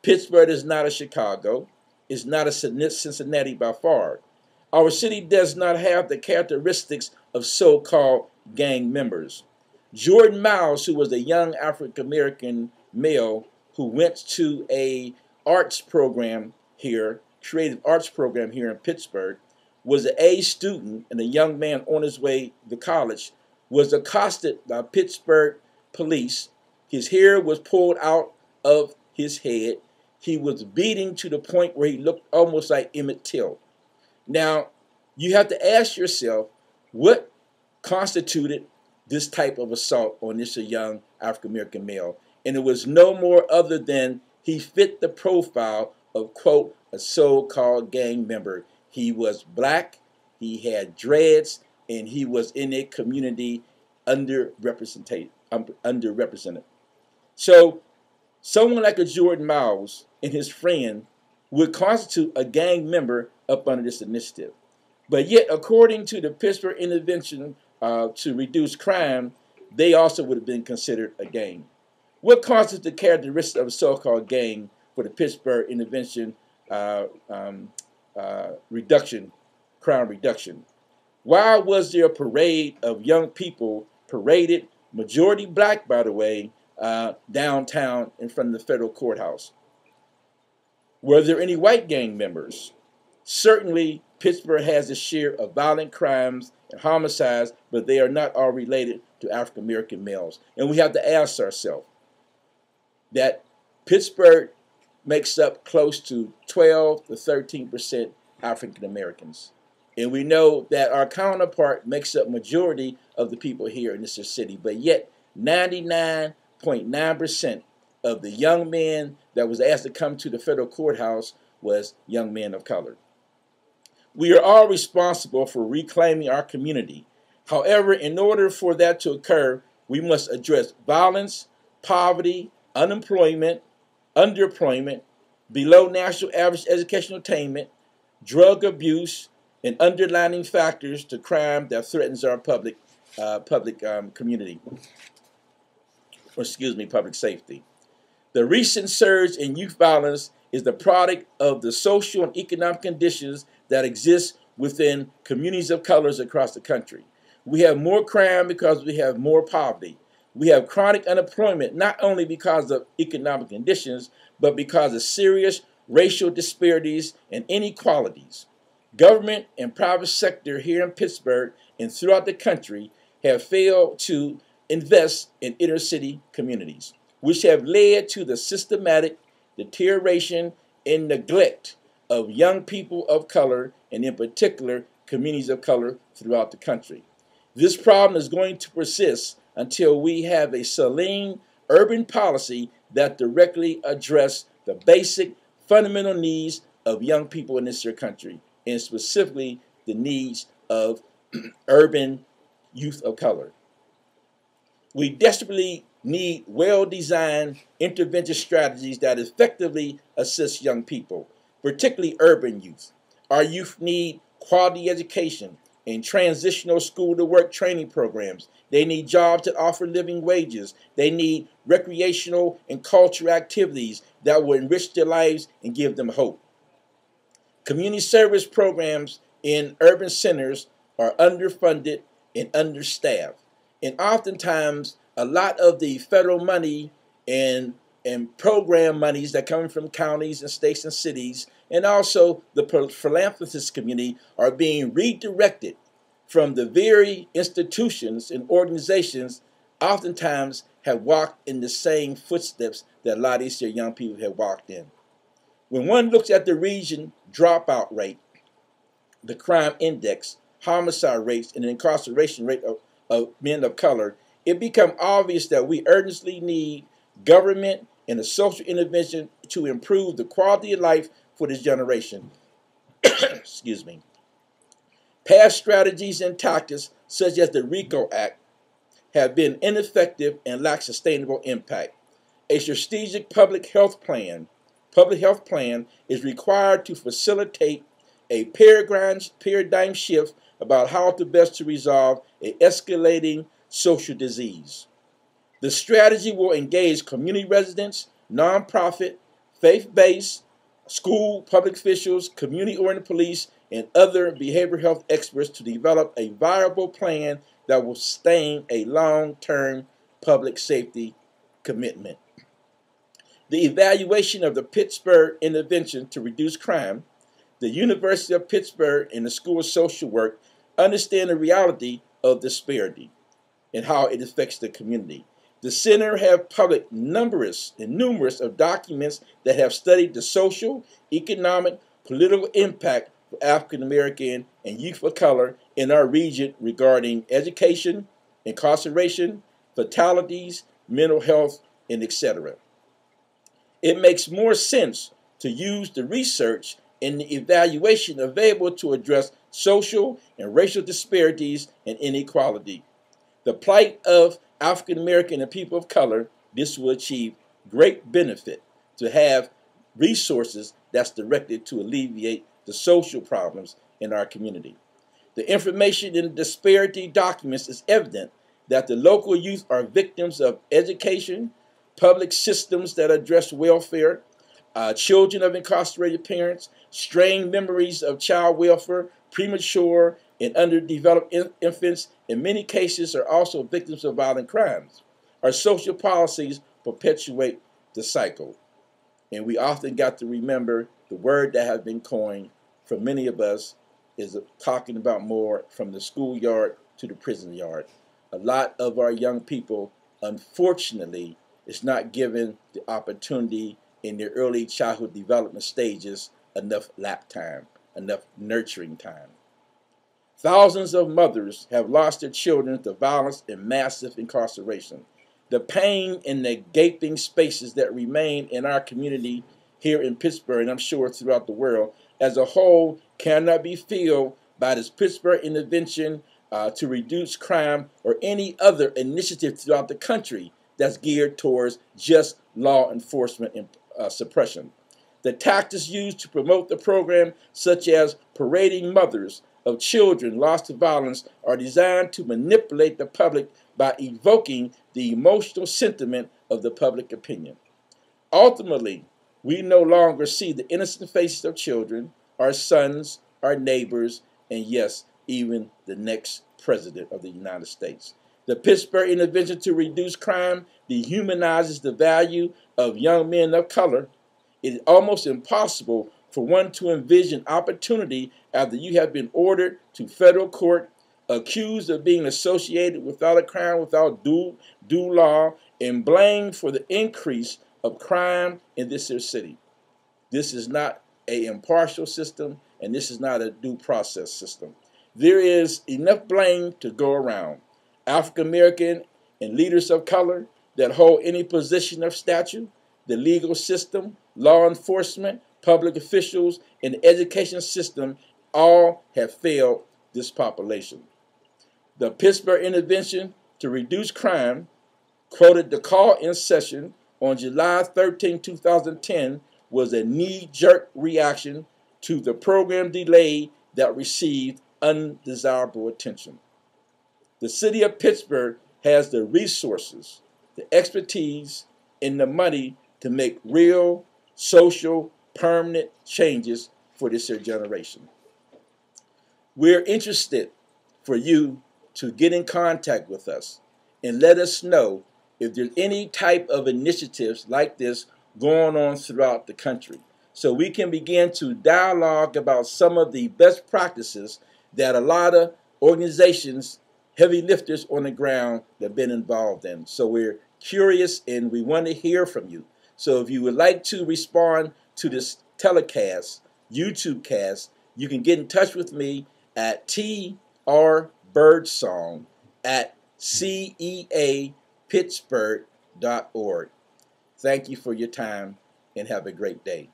Pittsburgh is not a Chicago. It's not a Cincinnati by far. Our city does not have the characteristics of so-called gang members. Jordan Miles, who was a young African-American male who went to a arts program here, creative arts program here in Pittsburgh, was an A student and a young man on his way to college, was accosted by Pittsburgh police. His hair was pulled out of his head. He was beaten to the point where he looked almost like Emmett Till. Now, you have to ask yourself, what constituted this type of assault on this young African-American male? And it was no more other than he fit the profile of, quote, a so-called gang member. He was black, he had dreads, and he was in a community underrepresented. So someone like a Jordan Miles and his friend would constitute a gang member up under this initiative. But yet, according to the Pittsburgh Intervention to Reduce Crime, they also would have been considered a gang. What constitutes the characteristics of a so-called gang for the Pittsburgh Intervention crime reduction? Why was there a parade of young people paraded, majority black, by the way, downtown in front of the federal courthouse? Were there any white gang members? Certainly, Pittsburgh has a share of violent crimes and homicides, but they are not all related to African American males. And we have to ask ourselves that Pittsburgh makes up close to 12 to 13% African Americans. And we know that our counterpart makes up majority of the people here in this city, but yet 99.9% of the young men that was asked to come to the federal courthouse was young men of color. We are all responsible for reclaiming our community. However, in order for that to occur, we must address violence, poverty, unemployment, underemployment, below national average educational attainment, drug abuse, and underlying factors to crime that threatens our public community, or public safety. The recent surge in youth violence is the product of the social and economic conditions that exist within communities of colors across the country. We have more crime because we have more poverty. We have chronic unemployment not only because of economic conditions, but because of serious racial disparities and inequalities. Government and private sector here in Pittsburgh and throughout the country have failed to invest in inner city communities, which have led to the systematic deterioration and neglect of young people of color, and in particular, communities of color throughout the country. This problem is going to persist until we have a saline urban policy that directly addresses the basic fundamental needs of young people in this country, and specifically the needs of urban youth of color. We desperately need well-designed intervention strategies that effectively assist young people, particularly urban youth. Our youth need quality education and transitional school-to-work training programs. They need jobs that offer living wages. They need recreational and cultural activities that will enrich their lives and give them hope. Community service programs in urban centers are underfunded and understaffed. And oftentimes, a lot of the federal money and program monies that come from counties and states and cities, and also the philanthropist community, are being redirected from the very institutions and organizations oftentimes have walked in the same footsteps that a lot of these young people have walked in. When one looks at the region dropout rate, the crime index, homicide rates, and the incarceration rate of men of color, it becomes obvious that we urgently need government and a social intervention to improve the quality of life for this generation. Excuse me. Past strategies and tactics, such as the R.I.C.O Act, have been ineffective and lack sustainable impact. A strategic public health plan is required to facilitate a paradigm shift about how to best to resolve an escalating social disease. The strategy will engage community residents, nonprofit, faith-based, school, public officials, community-oriented police, and other behavioral health experts to develop a viable plan that will sustain a long-term public safety commitment. The evaluation of the Pittsburgh intervention to reduce crime, the University of Pittsburgh and the School of Social Work understand the reality of disparity and how it affects the community. The center have published numerous of documents that have studied the social, economic, political impact for African American and youth of color in our region regarding education, incarceration, fatalities, mental health, and etc. It makes more sense to use the research and the evaluation available to address social and racial disparities and inequality. The plight of African American and people of color, this will achieve great benefit to have resources that's directed to alleviate the social problems in our community. The information in the disparity documents is evident that the local youth are victims of education, public systems that address welfare, children of incarcerated parents, strained memories of child welfare, premature and underdeveloped infants, in many cases are also victims of violent crimes. Our social policies perpetuate the cycle. And we often got to remember the word that has been coined for many of us is talking about more from the schoolyard to the prison yard. A lot of our young people, unfortunately, is not given the opportunity in their early childhood development stages enough lap time, enough nurturing time. Thousands of mothers have lost their children to violence and massive incarceration. The pain and the gaping spaces that remain in our community here in Pittsburgh, and I'm sure throughout the world, as a whole cannot be filled by this Pittsburgh intervention to reduce crime or any other initiative throughout the country that's geared towards just law enforcement and suppression. The tactics used to promote the program, such as parading mothers of children lost to violence, are designed to manipulate the public by evoking the emotional sentiment of the public opinion. Ultimately, we no longer see the innocent faces of children, our sons, our neighbors, and yes, even the next president of the United States. The Pittsburgh intervention to reduce crime dehumanizes the value of young men of color. It is almost impossible for one to envision opportunity after you have been ordered to federal court, accused of being associated without a crime, without due law, and blamed for the increase of crime in this city. This is not an impartial system, and this is not a due process system. There is enough blame to go around. African American and leaders of color that hold any position of stature, the legal system, law enforcement, public officials, and the education system all have failed this population. The Pittsburgh intervention to reduce crime quoted the call-in session on July 13, 2010 was a knee-jerk reaction to the program delay that received undesirable attention. The city of Pittsburgh has the resources, the expertise, and the money to make real, social, permanent changes for this generation. We're interested for you to get in contact with us and let us know if there's any type of initiatives like this going on throughout the country, so we can begin to dialogue about some of the best practices that a lot of organizations, heavy lifters on the ground, have been involved in. So we're curious and we want to hear from you. So if you would like to respond to this telecast, YouTube cast, you can get in touch with me at R. Byrdsong at ceapittsburgh.org. Thank you for your time and have a great day.